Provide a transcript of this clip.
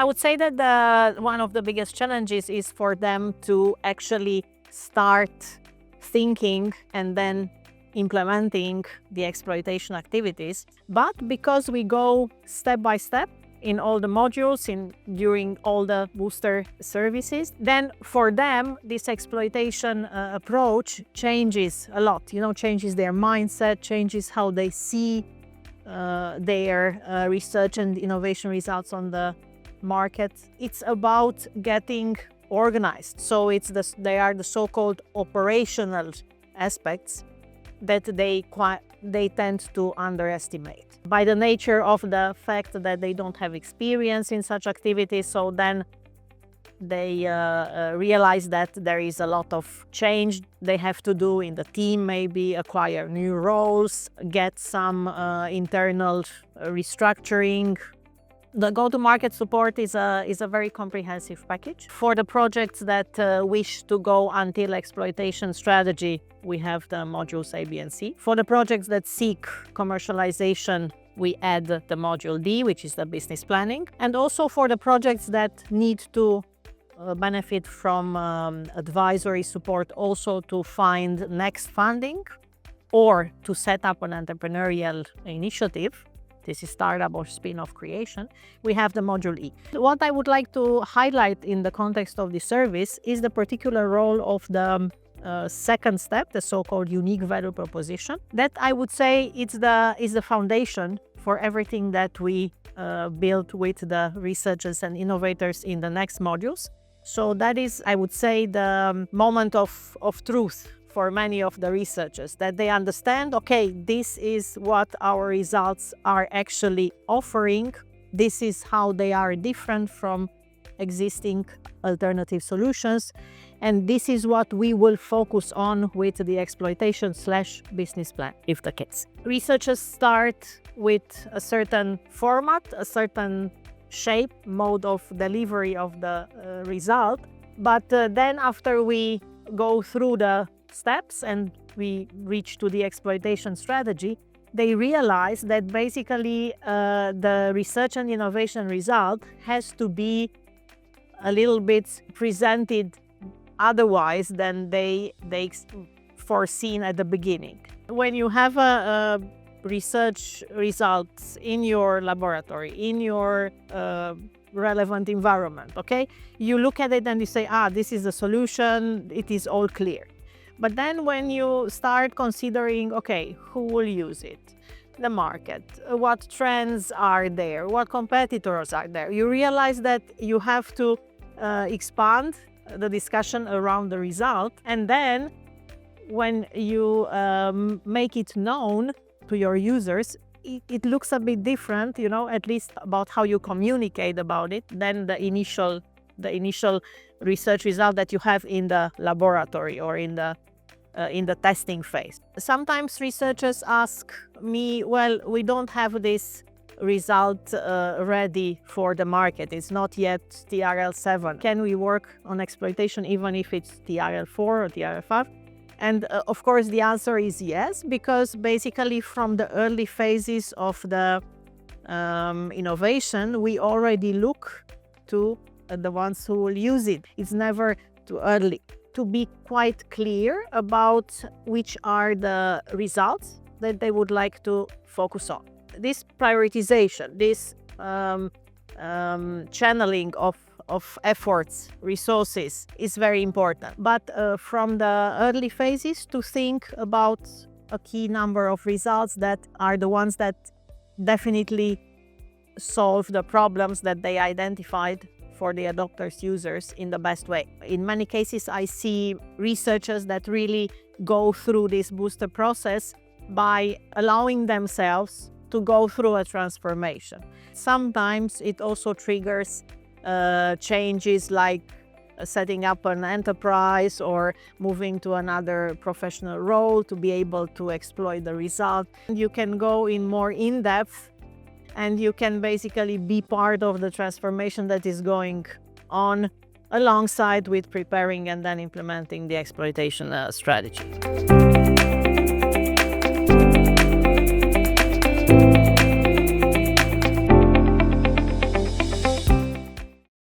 I would say that one of the biggest challenges is for them to actually start thinking and then implementing the exploitation activities. But because we go step by step in all the modules, during all the booster services, then for them this exploitation approach changes a lot. Changes their mindset, changes how they see their research and innovation results on the market. It's about getting organized. So they are the so-called operational aspects that they tend to underestimate by the nature of the fact that they don't have experience in such activities. So then they realize that there is a lot of change they have to do in the team, maybe acquire new roles, get some internal restructuring. The go-to-market support is a very comprehensive package. For the projects that wish to go until exploitation strategy, we have the modules A, B, and C. For the projects that seek commercialization, we add the module D, which is the business planning. And also for the projects that need to benefit from advisory support, also to find next funding or to set up an entrepreneurial initiative. This is startup or spin-off creation. We have the module E. What I would like to highlight in the context of this service is the particular role of the second step, the so-called unique value proposition. That I would say is the foundation for everything that we build with the researchers and innovators in the next modules. So that is, I would say, the moment of truth for many of the researchers, that they understand, okay, this is what our results are actually offering. This is how they are different from existing alternative solutions. And this is what we will focus on with the exploitation/business plan, if the case. Researchers start with a certain format, a certain shape, mode of delivery of the result. But then after we go through the steps and we reach to the exploitation strategy, they realize that basically the research and innovation result has to be a little bit presented otherwise than they foreseen at the beginning. When you have a research results in your laboratory, in your relevant environment, okay, you look at it and you say, this is the solution, it is all clear. But then when you start considering, okay, who will use it, the market, what trends are there, what competitors are there, you realize that you have to expand the discussion around the result. And then when you make it known to your users, it looks a bit different, at least about how you communicate about it, than the initial research result that you have in the laboratory or in the testing phase. Sometimes researchers ask me, well, we don't have this result ready for the market. It's not yet TRL7. Can we work on exploitation even if it's TRL4 or TRL5? And of course the answer is yes, because basically from the early phases of the innovation, we already look to the ones who will use it. It's never too early to be quite clear about which are the results that they would like to focus on. This prioritization, this channeling of efforts, resources is very important. But from the early phases to think about a key number of results that are the ones that definitely solve the problems that they identified for the adopters, users in the best way. In many cases, I see researchers that really go through this booster process by allowing themselves to go through a transformation. Sometimes it also triggers changes like setting up an enterprise or moving to another professional role to be able to exploit the result. You can go in more in-depth and you can basically be part of the transformation that is going on alongside with preparing and then implementing the exploitation strategy.